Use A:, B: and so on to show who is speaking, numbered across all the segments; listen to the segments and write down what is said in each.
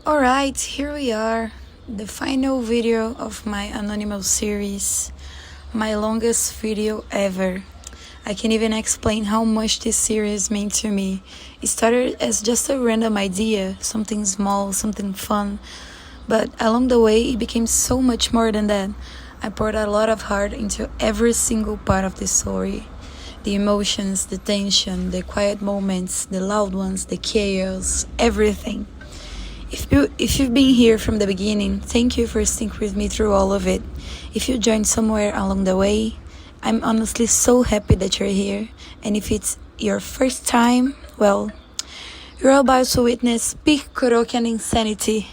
A: Alright, here we are, the final video of my Anonymous series, my longest video ever. I can't even explain how much this series meant to me. It started as just a random idea, something small, something fun, but along the way it became so much more than that. I poured a lot of heart into every single part of the story. The emotions, the tension, the quiet moments, the loud ones, the chaos, everything. If you've been here from the beginning, thank you for sticking with me through all of it. If you joined somewhere along the way, I'm honestly so happy that you're here. And if it's your first time, well, you're about to witness peak KuroKen insanity.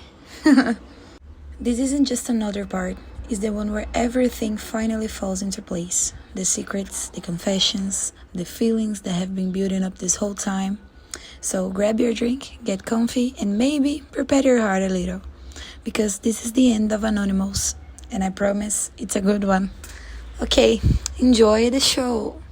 A: This isn't just another part, it's the one where everything finally falls into place. The secrets, the confessions, the feelings that have been building up this whole time. So grab your drink, get comfy, and maybe prepare your heart a little. Because this is the end of Anonymous, and I promise it's a good one. Okay, enjoy the show.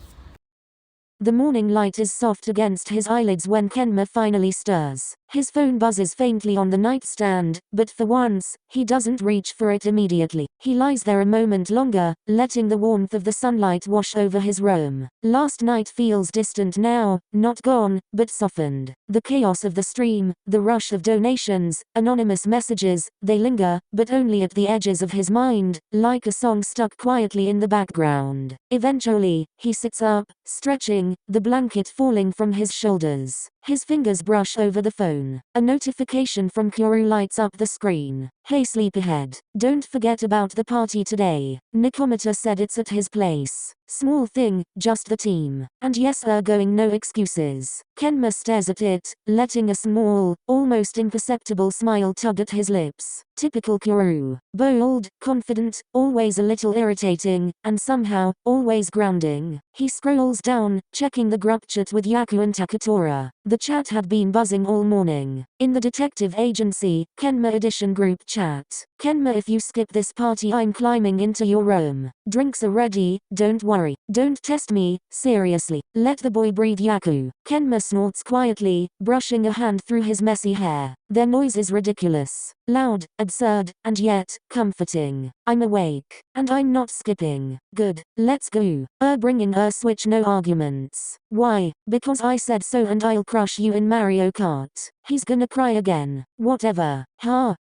B: The morning light is soft against his eyelids when Kenma finally stirs. His phone buzzes faintly on the nightstand, but for once, he doesn't reach for it immediately. He lies there a moment longer, letting the warmth of the sunlight wash over his room. Last night feels distant now, not gone, but softened. The chaos of the stream, the rush of donations, anonymous messages, they linger, but only at the edges of his mind, like a song stuck quietly in the background. Eventually, he sits up, stretching, the blanket falling from his shoulders. His fingers brush over the phone. A notification from Kuro lights up the screen. Hey sleepyhead. Don't forget about the party today. Nikomata said it's at his place. Small thing, just the team. And yes, going no excuses. Kenma stares at it, letting a small, almost imperceptible smile tug at his lips. Typical Kuro. Bold, confident, always a little irritating, and somehow, always grounding. He scrolls down, checking the group chat with Yaku and Takatora. The chat had been buzzing all morning. In the detective agency, Kenma edition group chat. Kenma, if you skip this party I'm climbing into your room. Drinks are ready, don't worry. Don't test me, seriously. Let the boy breathe Yaku. Kenma snorts quietly, brushing a hand through his messy hair. Their noise is ridiculous. Loud, absurd, and yet, comforting. I'm awake. And I'm not skipping. Good. Let's go. Bringing Switch, no arguments. Why? Because I said so and I'll crush you in Mario Kart. He's gonna cry again. Whatever.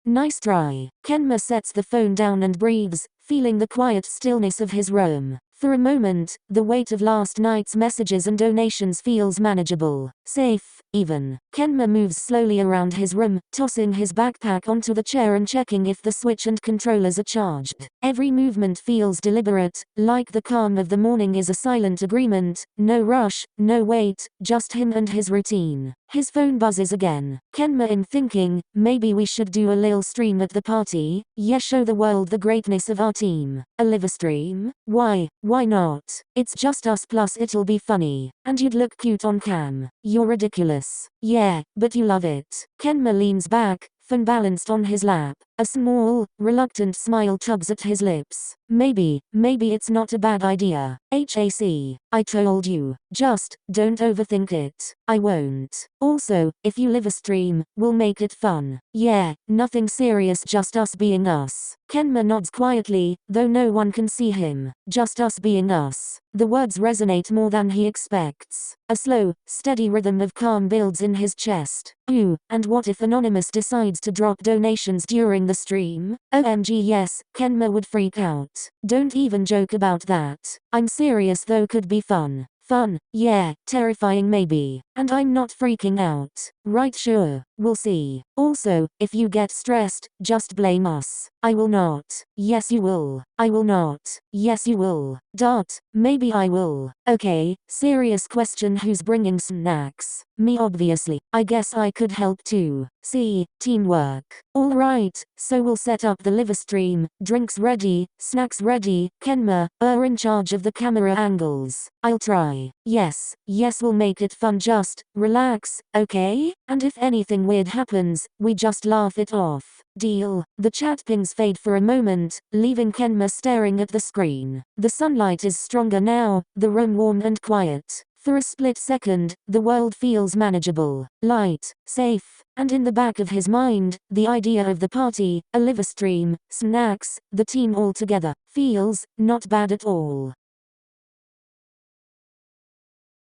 B: Nice try. Kenma sets the phone down and breathes, feeling the quiet stillness of his room. For a moment, the weight of last night's messages and donations feels manageable. Safe, even. Kenma moves slowly around his room, tossing his backpack onto the chair and checking if the switch and controllers are charged. Every movement feels deliberate, like the calm of the morning is a silent agreement, no rush, no wait, just him and his routine. His phone buzzes again. Kenma in thinking, maybe we should do a lil stream at the party, yeah, show the world the greatness of our team. A live stream? Why not? It's just us plus it'll be funny. And you'd look cute on cam. You're ridiculous. Yeah, but you love it. Kenma leans back, phone balanced on his lap. A small, reluctant smile tugs at his lips. Maybe it's not a bad idea. I told you. Just, don't overthink it. I won't. Also, if you live a stream, we'll make it fun. Yeah, nothing serious, just us being us. Kenma nods quietly, though no one can see him. Just us being us. The words resonate more than he expects. A slow, steady rhythm of calm builds in his chest. Ooh, and what if Anonymous decides to drop donations during the stream? OMG yes, Kenma would freak out. Don't even joke about that. I'm serious though, could be fun. Fun, yeah, terrifying maybe. And I'm not freaking out. Right, sure, we'll see. Also, if you get stressed, just blame us. I will not. Yes you will. I will not. Yes you will. Maybe I will. Okay, serious question, who's bringing snacks? Me obviously. I guess I could help too. See, teamwork. Alright, so we'll set up the live stream, drinks ready, snacks ready, Kenma, in charge of the camera angles. I'll try. Yes, we'll make it fun, just, relax, okay? And if anything weird happens, we just laugh it off. Deal. The chat pings fade for a moment, leaving Kenma staring at the screen. The sunlight is stronger now, the room warm and quiet. For a split second, the world feels manageable, light, safe, and in the back of his mind, the idea of the party, a live stream, snacks, the team all together, feels not bad at all.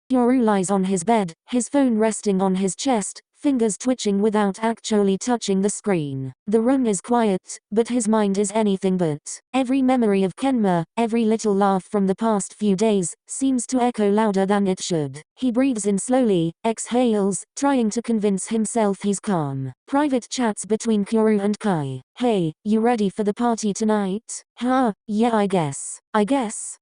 B: Kuro lies on his bed, his phone resting on his chest, fingers twitching without actually touching the screen. The room is quiet, but his mind is anything but. Every memory of Kenma, every little laugh from the past few days, seems to echo louder than it should. He breathes in slowly, exhales, trying to convince himself he's calm. Private chats between Kuro and Kai. Hey, you ready for the party tonight? Huh, yeah I guess.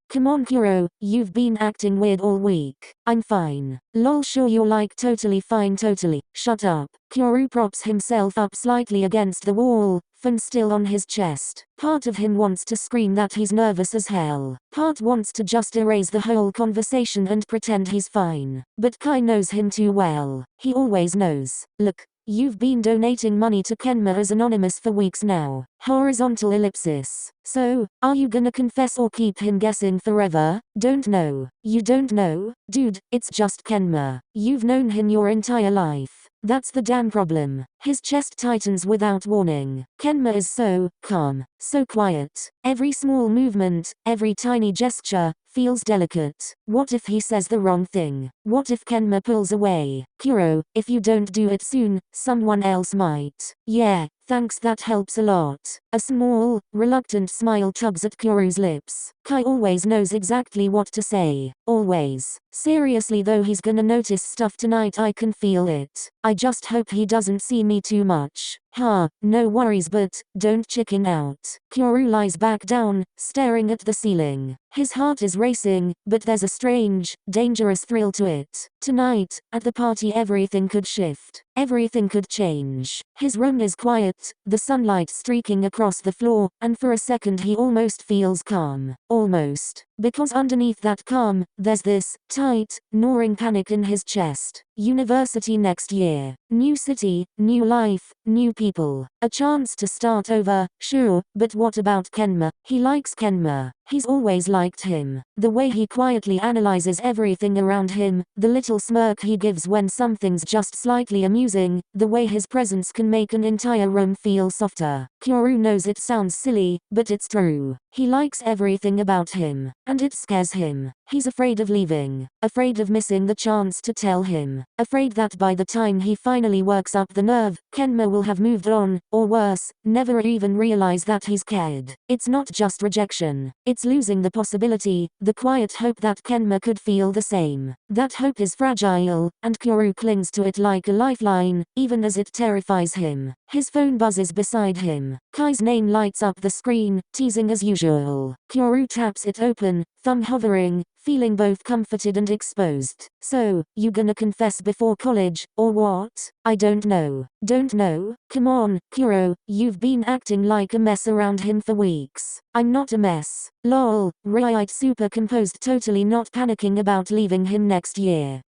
B: Come on Kuro, you've been acting weird all week. I'm fine. Lol sure you're like totally fine totally. Shut up. Kuro props himself up slightly against the wall, phone still on his chest. Part of him wants to scream that he's nervous as hell. Part wants to just erase the whole conversation and pretend he's fine. But Kai knows him too well. He always knows. Look. You've been donating money to Kenma as anonymous for weeks now. Horizontal ellipsis. So, are you gonna confess or keep him guessing forever? Don't know. You don't know? Dude, it's just Kenma. You've known him your entire life. That's the damn problem. His chest tightens without warning. Kenma is so calm, so quiet. Every small movement, every tiny gesture, feels delicate. What if he says the wrong thing? What if Kenma pulls away? Kuro, if you don't do it soon, someone else might. Yeah, thanks, that helps a lot. A small, reluctant smile tugs at Kuro's lips. Kai always knows exactly what to say. Always. Seriously though, he's gonna notice stuff tonight, I can feel it. I just hope he doesn't see me too much. No worries, but don't chicken out. Kuro lies back down, staring at the ceiling. His heart is racing, but there's a strange, dangerous thrill to it. Tonight, at the party, everything could shift. Everything could change. His room is quiet, the sunlight streaking across the floor, and for a second he almost feels calm. Almost. Because underneath that calm, there's this tight, gnawing panic in his chest. University next year. New city, new life, new people. A chance to start over, sure, but what about Kenma? He likes Kenma. He's always liked him. The way he quietly analyzes everything around him, the little smirk he gives when something's just slightly amusing, the way his presence can make an entire room feel softer. Kuro knows it sounds silly, but it's true. He likes everything about him, and it scares him. He's afraid of leaving, afraid of missing the chance to tell him, afraid that by the time he finally works up the nerve, Kenma will have moved on, or worse, never even realize that he's cared. It's not just rejection, it's losing the possibility, the quiet hope that Kenma could feel the same. That hope is fragile, and Kuro clings to it like a lifeline, even as it terrifies him. His phone buzzes beside him. Kai's name lights up the screen, teasing as usual. Kuro taps it open, thumb hovering, feeling both comforted and exposed. So, you gonna confess before college, or what? I don't know. Don't know? Come on, Kuro, you've been acting like a mess around him for weeks. I'm not a mess. Lol, right, super composed, totally not panicking about leaving him next year.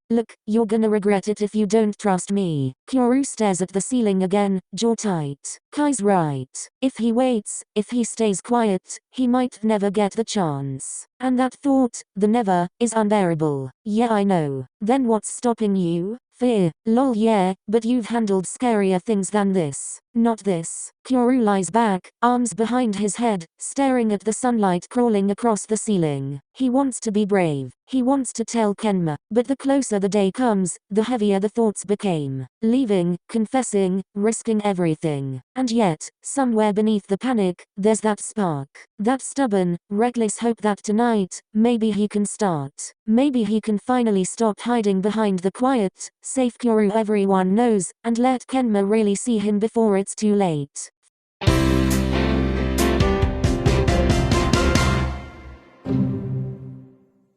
B: Look, you're gonna regret it if you don't trust me. Kuro stares at the ceiling again, jaw tight. Kai's right. If he waits, if he stays quiet, he might never get the chance. And that thought, the never, is unbearable. Yeah I know. Then what's stopping you? Fear. Lol yeah, but you've handled scarier things than this. Not this. Kuro lies back, arms behind his head, staring at the sunlight crawling across the ceiling. He wants to be brave. He wants to tell Kenma, but the closer the day comes, the heavier the thoughts became. Leaving, confessing, risking everything. And yet, somewhere beneath the panic, there's that spark. That stubborn, reckless hope that tonight, maybe he can start. Maybe he can finally stop hiding behind the quiet, safe Kuro everyone knows, and let Kenma really see him before it's too late.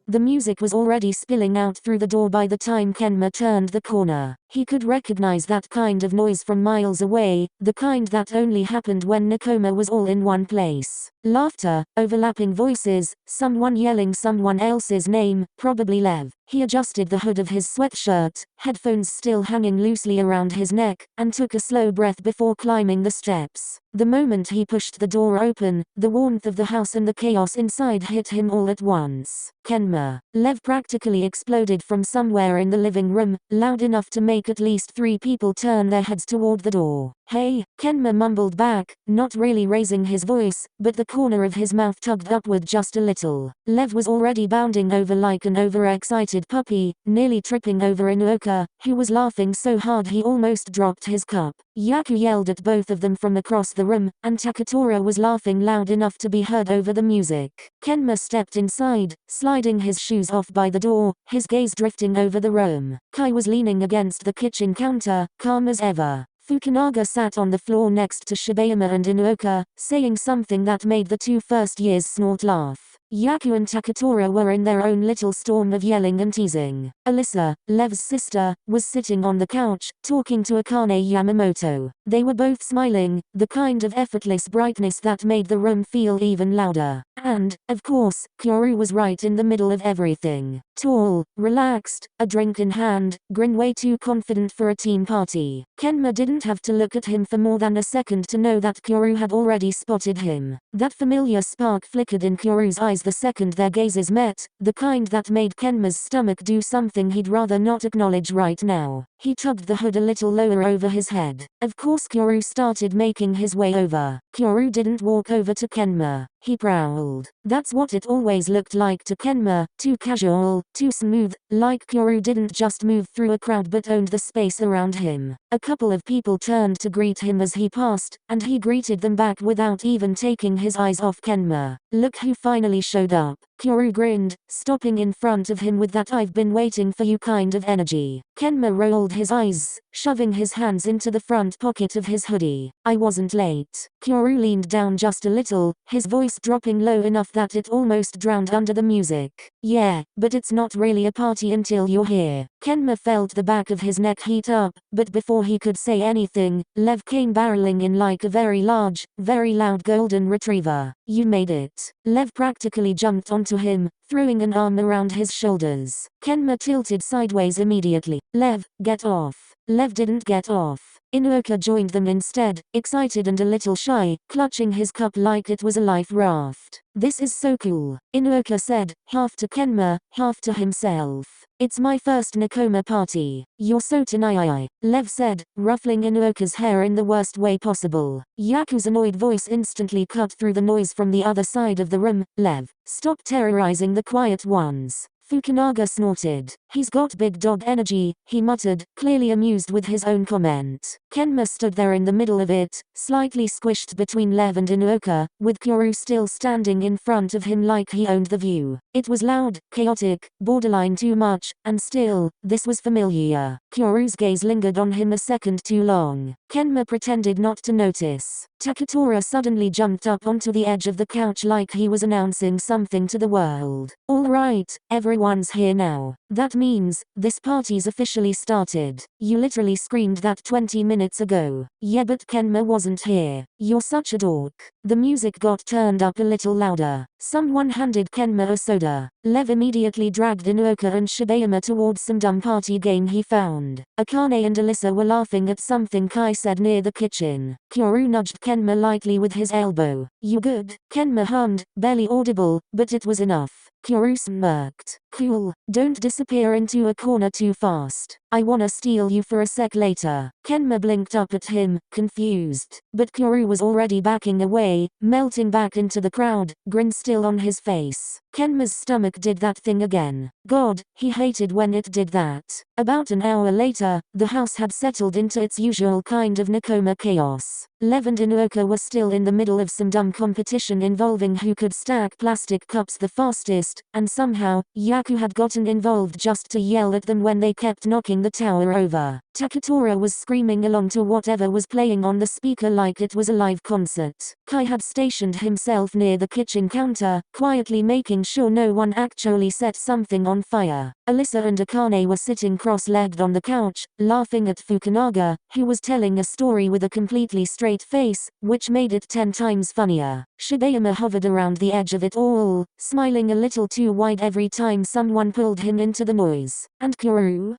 B: The music was already spilling out through the door by the time Kenma turned the corner. He could recognize that kind of noise from miles away, the kind that only happened when Nakoma was all in one place. Laughter, overlapping voices, someone yelling someone else's name, probably Lev. He adjusted the hood of his sweatshirt, headphones still hanging loosely around his neck, and took a slow breath before climbing the steps. The moment he pushed the door open, the warmth of the house and the chaos inside hit him all at once. Kenma. Lev practically exploded from somewhere in the living room, loud enough to make at least 3 people turn their heads toward the door. "Hey," Kenma mumbled back, not really raising his voice, but the corner of his mouth tugged upward just a little. Lev was already bounding over like an overexcited puppy, nearly tripping over Inuoka, who was laughing so hard he almost dropped his cup. Haikyuu yelled at both of them from across the room, and Takatora was laughing loud enough to be heard over the music. Kenma stepped inside, sliding his shoes off by the door, his gaze drifting over the room. Kai was leaning against the kitchen counter, calm as ever. Fukunaga sat on the floor next to Shibayama and Inuoka, saying something that made the 2 first years snort laugh. Haikyuu and Takatora were in their own little storm of yelling and teasing. Alyssa, Lev's sister, was sitting on the couch, talking to Akane Yamamoto. They were both smiling, the kind of effortless brightness that made the room feel even louder. And, of course, Kyoru was right in the middle of everything. Tall, relaxed, a drink in hand, grin way too confident for a team party. Kenma didn't have to look at him for more than a second to know that Kyoru had already spotted him. That familiar spark flickered in Kyoru's eyes the second their gazes met, the kind that made Kenma's stomach do something he'd rather not acknowledge right now. He tugged the hood a little lower over his head. Of course Kyoru started making his way over. Kyoru didn't walk over to Kenma. He prowled. That's what it always looked like to Kenma, too casual, too smooth, like Kyoru didn't just move through a crowd but owned the space around him. A couple of people turned to greet him as he passed, and he greeted them back without even taking his eyes off Kenma. Look who finally showed up. Kyoru grinned, stopping in front of him with that "I've been waiting for you" kind of energy. Kenma rolled his eyes, shoving his hands into the front pocket of his hoodie. "I wasn't late." Kyoru leaned down just a little, his voice dropping low enough that it almost drowned under the music. "Yeah, but it's not really a party until you're here." Kenma felt the back of his neck heat up, but before he could say anything, Lev came barreling in like a very large, very loud golden retriever. "You made it." Lev practically jumped onto him, throwing an arm around his shoulders. Kenma tilted sideways immediately. "Lev, get off." Lev didn't get off. Inuoka joined them instead, excited and a little shy, clutching his cup like it was a life raft. "This is so cool," Inuoka said, half to Kenma, half to himself. "It's my first Nakoma party." "You're so tenaii," Lev said, ruffling Inuoka's hair in the worst way possible. Yaku's annoyed voice instantly cut through the noise from the other side of the room. "Lev, stop terrorizing the quiet ones." Fukunaga snorted. "He's got big dog energy," he muttered, clearly amused with his own comment. Kenma stood there in the middle of it, slightly squished between Lev and Inuoka, with Kyoru still standing in front of him like he owned the view. It was loud, chaotic, borderline too much, and still, this was familiar. Kyoru's gaze lingered on him a second too long. Kenma pretended not to notice. Takatora suddenly jumped up onto the edge of the couch like he was announcing something to the world. "All right, everyone's here now. That means, this party's officially started. You literally screamed that 20 minutes ago." "Yeah, but Kenma wasn't here." "You're such a dork." The music got turned up a little louder. Someone handed Kenma a soda. Lev immediately dragged Inuoka and Shibayama towards some dumb party game he found. Akane and Alyssa were laughing at something Kai said near the kitchen. Kyoru nudged Kenma lightly with his elbow. "You good?" Kenma hummed, barely audible, but it was enough. Kyoru smirked. "Cool, don't disappear into a corner too fast. I wanna steal you for a sec later." Kenma blinked up at him, confused. But Kyoru was already backing away, melting back into the crowd, grin still on his face. Kenma's stomach did that thing again. God, he hated when it did that. About an hour later, the house had settled into its usual kind of Nakoma chaos. Lev and Inuoka were still in the middle of some dumb competition involving who could stack plastic cups the fastest, and somehow, Yaku had gotten involved just to yell at them when they kept knocking the tower over. Takatora was screaming along to whatever was playing on the speaker like it was a live concert. Kai had stationed himself near the kitchen counter, quietly making making sure no one actually set something on fire. Alyssa and Akane were sitting cross-legged on the couch, laughing at Fukunaga, who was telling a story with a completely straight face, which made it 10 times funnier. Shibayama hovered around the edge of it all, smiling a little too wide every time someone pulled him into the noise. And Kuro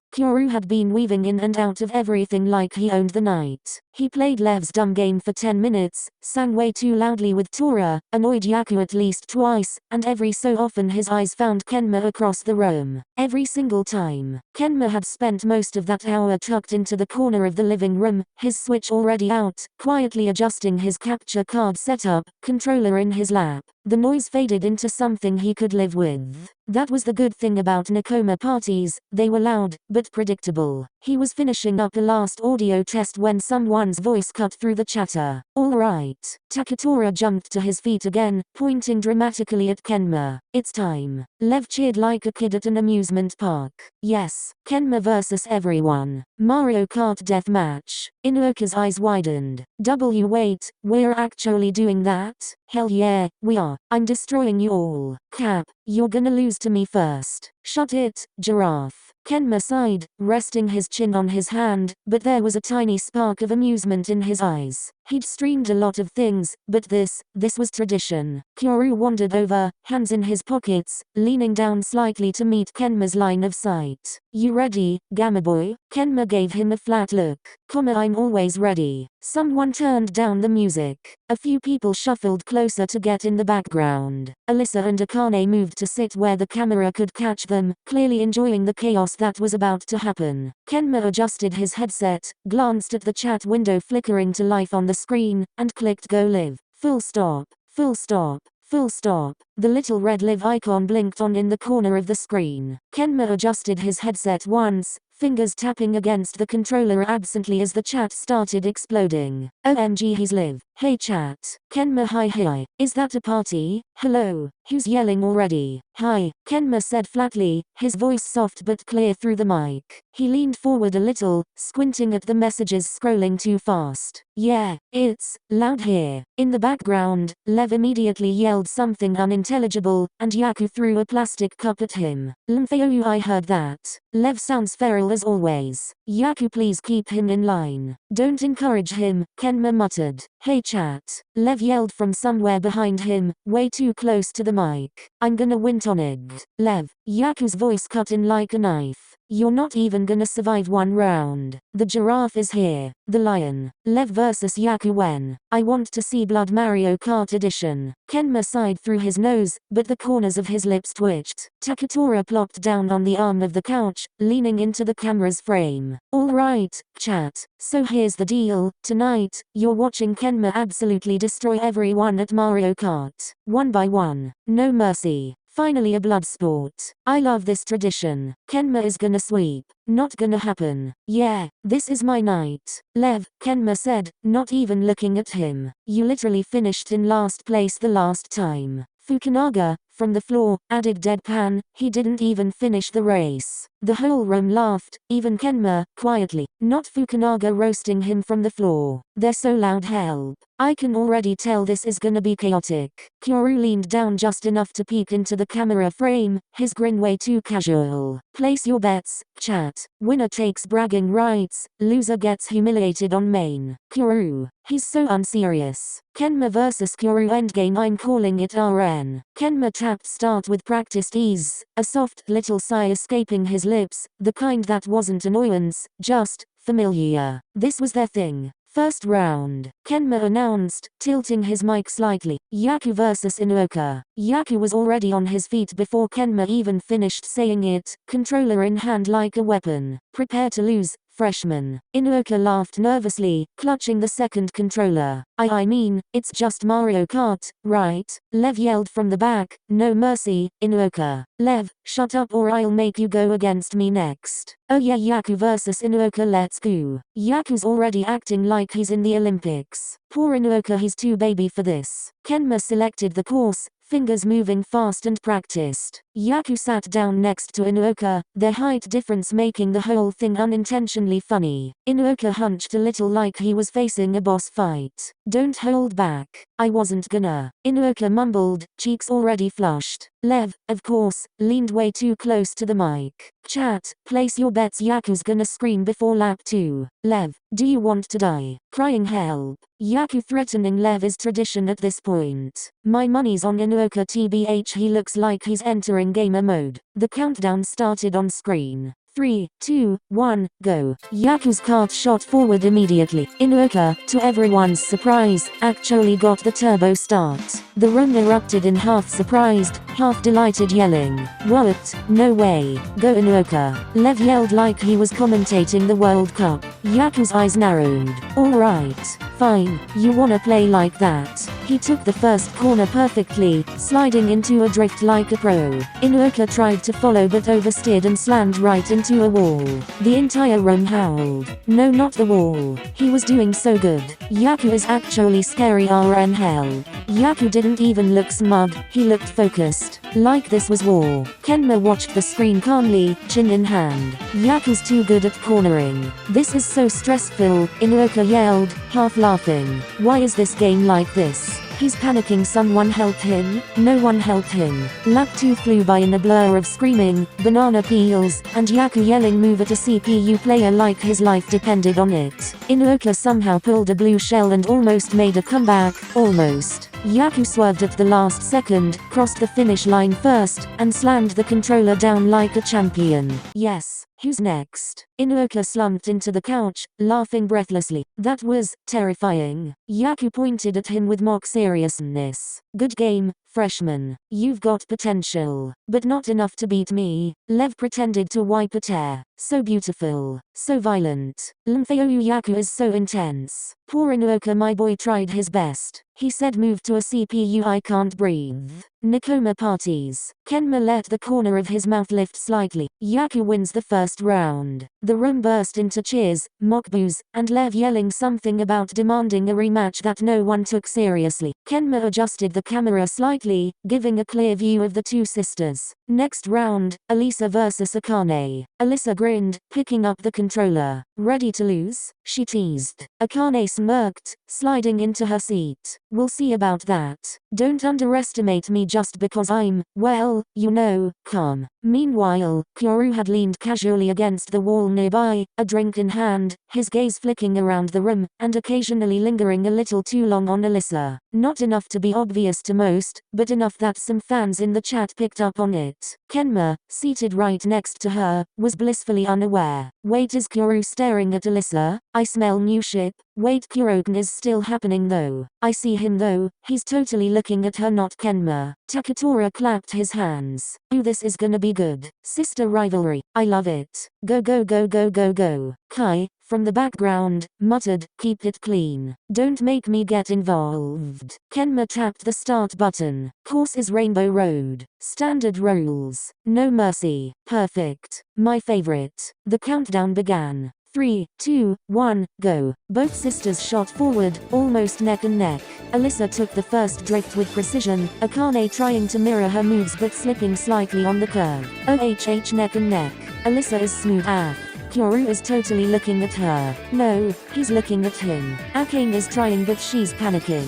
B: had been weaving in and out of everything like he owned the night. He played Lev's dumb game for 10 minutes, sang way too loudly with Tora, annoyed Yaku at least twice, and every so often his eyes found Kenma across the room. Every single time. Kenma had spent most of that hour tucked into the corner of the living room, his Switch already out, quietly adjusting his capture card setup, controller in his lap. The noise faded into something he could live with. That was the good thing about Nakoma parties, they were loud, but predictable. He was finishing up a last audio test when someone's voice cut through the chatter. Alright. Takatora jumped to his feet again, pointing dramatically at Kenma. It's time. Lev cheered like a kid at an amusement park. Yes, Kenma versus everyone. Mario Kart deathmatch. Inuoka's eyes widened. Wait, we're actually doing that? Hell yeah, we are. I'm destroying you all. Cap, you're gonna lose to me first. Shut it, Giraffe. Kenma sighed, resting his chin on his hand, but there was a tiny spark of amusement in his eyes. He'd streamed a lot of things, but this was tradition. Kuro wandered over, hands in his pockets, leaning down slightly to meet Kenma's line of sight. You ready, Gamma Boy? Kenma gave him a flat look. I'm always ready. Someone turned down the music. A few people shuffled closer to get in the background. Alyssa and Akane moved to sit where the camera could catch them, clearly enjoying the chaos that was about to happen. Kenma adjusted his headset, glanced at the chat window flickering to life on the screen, and clicked go live. Full stop. Full stop. Full stop. The little red live icon blinked on in the corner of the screen. Kenma adjusted his headset once, fingers tapping against the controller absently as the chat started exploding. OMG, he's live. Hey chat. Kenma, hi. Is that a party? Hello. Who's yelling already? Hi. Kenma said flatly, his voice soft but clear through the mic. He leaned forward a little, squinting at the messages scrolling too fast. Yeah, it's loud here. In the background, Lev immediately yelled something unintelligible, and Yaku threw a plastic cup at him. Lumfeu, I heard that. Lev sounds feral as always. Yaku, please keep him in line. Don't encourage him, Kenma muttered. Hey chat. Lev yelled from somewhere behind him, way too close to the mic. I'm gonna win tonight. Lev. Yaku's voice cut in like a knife. You're not even gonna survive one round. The giraffe is here. The lion. Lev versus Yaku when? I want to see Blood Mario Kart Edition. Kenma sighed through his nose, but the corners of his lips twitched. Takatora plopped down on the arm of the couch, leaning into the camera's frame. Alright, chat. So here's the deal. Tonight, you're watching Kenma absolutely destroy everyone at Mario Kart. One by one. No mercy. Finally a blood sport. I love this tradition. Kenma is gonna sweep. Not gonna happen. Yeah, this is my night. Lev, Kenma said, not even looking at him. You literally finished in last place the last time. Fukunaga, from the floor, added deadpan, he didn't even finish the race. The whole room laughed, even Kenma, quietly, not Fukunaga roasting him from the floor. They're so loud, help. I can already tell this is gonna be chaotic. Kuro leaned down just enough to peek into the camera frame, his grin way too casual. Place your bets, chat. Winner takes bragging rights, loser gets humiliated on main. Kuro. He's so unserious. Kenma versus Kuro endgame, I'm calling it RN. Kenma tapped start with practiced ease, a soft little sigh escaping his lips, the kind that wasn't annoyance, just familiar. This was their thing. First round, Kenma announced, tilting his mic slightly. Yaku versus Inuoka. Yaku was already on his feet before Kenma even finished saying it, controller in hand like a weapon. Prepare to lose, freshman. Inuoka laughed nervously, clutching the second controller. I mean, it's just Mario Kart, right? Lev yelled from the back, no mercy, Inuoka. Lev, shut up or I'll make you go against me next. Oh yeah, Yaku versus Inuoka, let's go. Yaku's already acting like he's in the Olympics. Poor Inuoka, he's too baby for this. Kenma selected the course, fingers moving fast and practiced. Haikyuu sat down next to Inuoka, their height difference making the whole thing unintentionally funny. Inuoka hunched a little like he was facing a boss fight. Don't hold back. I wasn't gonna. Inuoka mumbled, cheeks already flushed. Lev, of course, leaned way too close to the mic. Chat, place your bets. Haikyuu's gonna scream before lap 2. Lev, do you want to die? Crying help. Haikyuu threatening Lev is tradition at this point. My money's on Inuoka tbh, he looks like he's entering gamer mode. The countdown started on screen. 3, 2, 1, go. Haikyuu's cart shot forward immediately. Inuoka, to everyone's surprise, actually got the turbo start. The room erupted in half surprised, half delighted yelling. What? No way. Go Inuoka. Lev yelled like he was commentating the World Cup. Haikyuu's eyes narrowed. Alright. Fine, you wanna play like that. He took the first corner perfectly, sliding into a drift like a pro. Inuoka tried to follow but oversteered and slammed right into a wall. The entire room howled. No, not the wall. He was doing so good. Haikyuu is actually scary RN hell. Haikyuu didn't even look smug, he looked focused. Like this was war. Kenma watched the screen calmly, chin in hand. Haikyuu's too good at cornering. This is so stressful, Inuoka yelled, half laughing. Why is this game like this? He's panicking. Someone help him. No one helped him. Lap 2 flew by in a blur of screaming, banana peels, and Haikyuu yelling move at a CPU player like his life depended on it. Inuoka somehow pulled a blue shell and almost made a comeback. Almost. Haikyuu swerved at the last second, crossed the finish line first, and slammed the controller down like a champion. Yes. Who's next? Inuoka slumped into the couch, laughing breathlessly. That was terrifying. Haikyuu pointed at him with mock seriousness. Good game, freshman. You've got potential. But not enough to beat me. Lev pretended to wipe a tear. So beautiful. So violent. Haikyuu is so intense. Poor Inuoka, my boy tried his best. He said move to a CPU, I can't breathe. Nakoma parties. Kenma let the corner of his mouth lift slightly. Haikyuu wins the first round. The room burst into cheers, mock boos, and Lev yelling something about demanding a rematch that no one took seriously. Kenma adjusted the camera slightly, giving a clear view of the two sisters. Next round, Alisa vs Akane. Alisa grinned, picking up the controller. Ready to lose? She teased. Akane smirked, sliding into her seat. We'll see about that. Don't underestimate me just because I'm, well, you know, calm. Meanwhile, Kuro had leaned casually against the wall nearby, a drink in hand, his gaze flicking around the room, and occasionally lingering a little too long on Alisa. Not enough to be obvious to most, but enough that some fans in the chat picked up on it. Kenma, seated right next to her, was blissfully unaware. Wait, is Kuro staring at Alisa? I smell new ship. Wait, KuroKen is still happening though. I see him though, he's totally looking at her, not Kenma. Takatora clapped his hands. Ooh, this is gonna be good. Sister rivalry. I love it. Go go go go go go. Kai, from the background, muttered, keep it clean. Don't make me get involved. Kenma tapped the start button. Course is Rainbow Road. Standard rules. No mercy. Perfect. My favorite. The countdown began. 3, 2, 1, go. Both sisters shot forward, almost neck and neck. Alisa took the first drift with precision, Akane trying to mirror her moves but slipping slightly on the curve. OHH neck and neck. Alisa is smooth AF. Kuro is totally looking at her. No, he's looking at him. Akane is trying but she's panicking.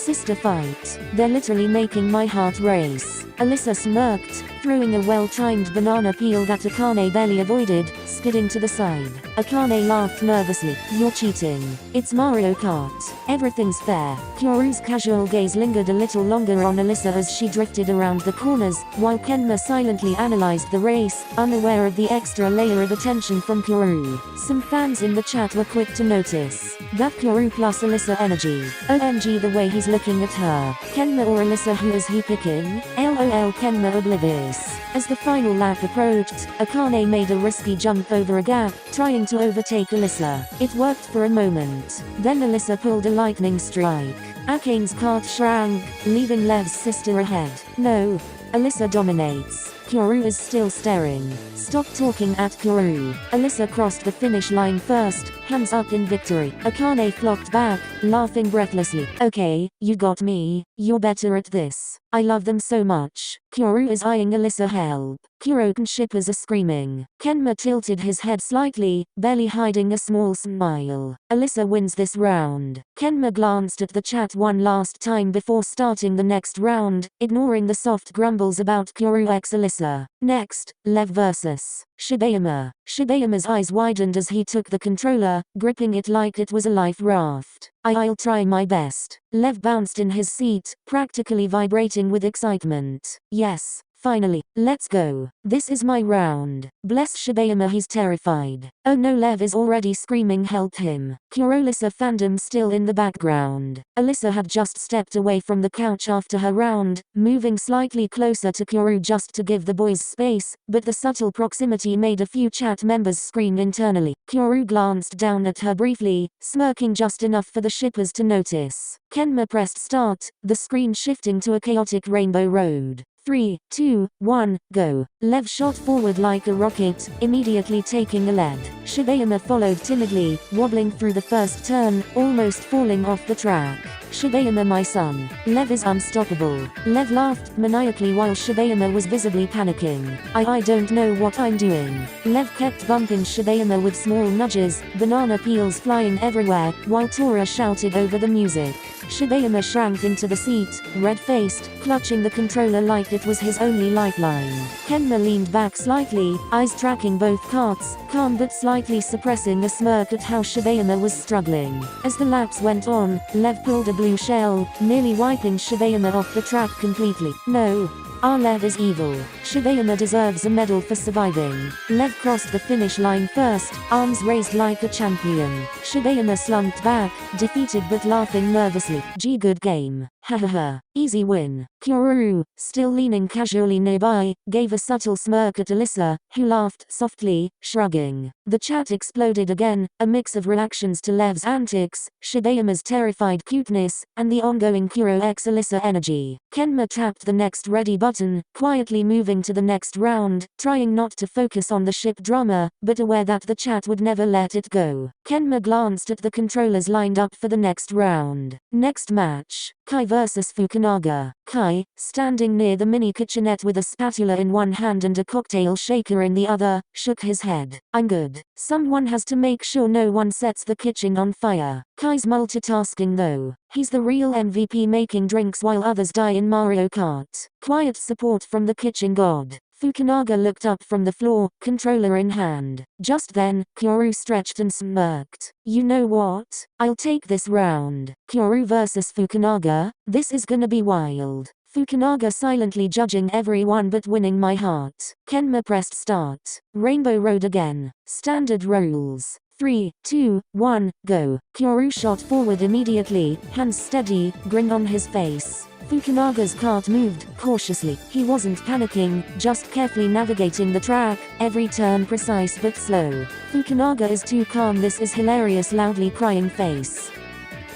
B: Sister fight. They're literally making my heart race. Alisa smirked, throwing a well-timed banana peel that Akane barely avoided, skidding to the side. Akane laughed nervously. You're cheating. It's Mario Kart. Everything's fair. Kuro's casual gaze lingered a little longer on Alisa as she drifted around the corners, while Kenma silently analyzed the race, unaware of the extra layer of attention from Kuro. Some fans in the chat were quick to notice that Kuro plus Alisa energy. OMG the way he's looking at her. Kenma or Alisa, who is he picking? LOL, Kenma oblivious. As the final lap approached, Akane made a risky jump over a gap, trying to overtake Alisa. It worked for a moment. Then Alisa pulled a lightning strike. Akane's cart shrank, leaving Lev's sister ahead. No. Alisa dominates. Kuro is still staring. Stop talking at Kuro. Alyssa crossed the finish line first, hands up in victory. Akane flocked back, laughing breathlessly. Okay, you got me. You're better at this. I love them so much. Kuro is eyeing Alyssa. Help. KuroKen shippers are screaming. Kenma tilted his head slightly, barely hiding a small smile. Alyssa wins this round. Kenma glanced at the chat one last time before starting the next round, ignoring the soft grumbles about Kuro x Alyssa. Next, Lev vs. Shibayama. Shibayama's eyes widened as he took the controller, gripping it like it was a life raft. I'll try my best. Lev bounced in his seat, practically vibrating with excitement. Yes. Finally, let's go. This is my round. Bless Shibayama, he's terrified. Oh no, Lev is already screaming help him. Alyssa fandom still in the background. Alyssa had just stepped away from the couch after her round, moving slightly closer to Kuro just to give the boys space, but the subtle proximity made a few chat members scream internally. Kuro glanced down at her briefly, smirking just enough for the shippers to notice. Kenma pressed start, the screen shifting to a chaotic rainbow road. 3, 2, 1, go. Lev shot forward like a rocket, immediately taking a lead. Shibayama followed timidly, wobbling through the first turn, almost falling off the track. Shibayama, my son. Lev is unstoppable. Lev laughed maniacally while Shibayama was visibly panicking. I don't know what I'm doing. Lev kept bumping Shibayama with small nudges, banana peels flying everywhere, while Tora shouted over the music. Shibayama shrank into the seat, red-faced, clutching the controller like it was his only lifeline. Kenma leaned back slightly, eyes tracking both carts, calm but slightly suppressing a smirk at how Shibayama was struggling. As the laps went on, Lev pulled a blue shell, nearly wiping Shibayama off the track completely. No. Our Lev is evil. Shibayama deserves a medal for surviving. Lev crossed the finish line first, arms raised like a champion. Shibayama slumped back, defeated but laughing nervously. Gee, good game. Hahaha. Easy win. Kuro, still leaning casually nearby, gave a subtle smirk at Alyssa, who laughed softly, shrugging. The chat exploded again, a mix of reactions to Lev's antics, Shibayama's terrified cuteness, and the ongoing Kuro x Alyssa energy. Kenma tapped the next ready button, quietly moving to the next round, trying not to focus on the ship drama, but aware that the chat would never let it go. Kenma glanced at the controllers lined up for the next round. Next match. Kai vs Fukunaga. Kai, standing near the mini kitchenette with a spatula in one hand and a cocktail shaker in the other, shook his head. I'm good. Someone has to make sure no one sets the kitchen on fire. Kai's multitasking though. He's the real MVP, making drinks while others die in Mario Kart. Quiet support from the kitchen god. Fukunaga looked up from the floor, controller in hand. Just then, Kuro stretched and smirked. You know what? I'll take this round. Kuro vs Fukunaga, this is gonna be wild. Fukunaga silently judging everyone but winning my heart. Kenma pressed start. Rainbow Road again. Standard rules. 3, 2, 1, go. Kuro shot forward immediately, hands steady, grin on his face. Fukunaga's cart moved, cautiously. He wasn't panicking, just carefully navigating the track, every turn precise but slow. Fukunaga is too calm, this is hilarious, loudly crying face.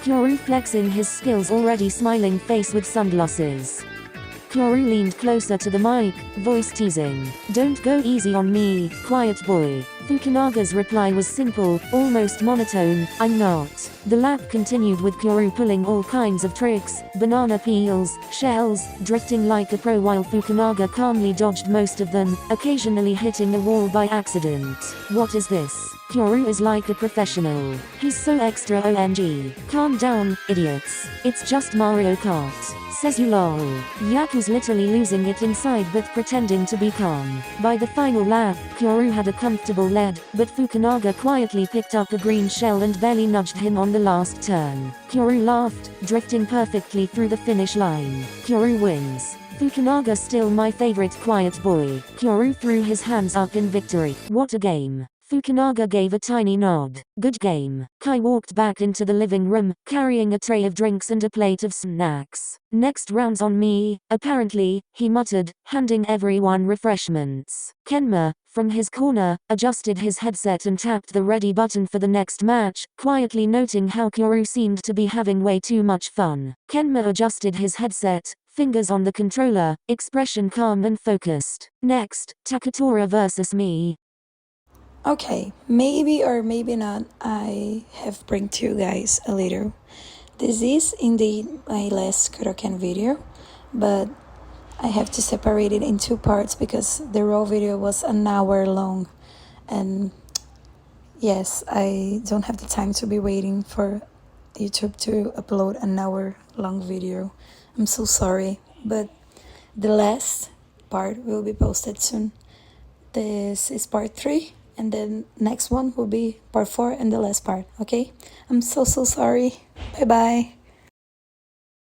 B: Kuro flexing his skills, already smiling face with sunglasses. Kuro leaned closer to the mic, voice teasing. Don't go easy on me, quiet boy. Fukunaga's reply was simple, almost monotone, I'm not. The lap continued with Kuro pulling all kinds of tricks, banana peels, shells, drifting like a pro while Fukunaga calmly dodged most of them, occasionally hitting the wall by accident. What is this? Kuro is like a professional. He's so extra, OMG. Calm down, idiots. It's just Mario Kart. Says you lol. Yaku's literally losing it inside but pretending to be calm. By the final lap, Kuro had a comfortable lead, but Fukunaga quietly picked up a green shell and barely nudged him on the last turn. Kuro laughed, drifting perfectly through the finish line. Kuro wins. Fukunaga still my favorite quiet boy. Kuro threw his hands up in victory. What a game. Fukunaga gave a tiny nod. Good game. Kai walked back into the living room, carrying a tray of drinks and a plate of snacks. Next round's on me, apparently, he muttered, handing everyone refreshments. Kenma, from his corner, adjusted his headset and tapped the ready button for the next match, quietly noting how Kuro seemed to be having way too much fun. Kenma adjusted his headset, Fingers on the controller, expression calm and focused. Next, Takatora versus me.
A: Okay, maybe or maybe not, I have bring to you guys a little. This is indeed my last KuroKen video, but I have to separate it in two parts because the raw video was an hour long, and yes, I don't have the time to be waiting for YouTube to upload an hour long video. I'm so sorry, but the last part will be posted soon. This is part 3, and then next one will be part 4 and the last part, okay? I'm so sorry. Bye bye.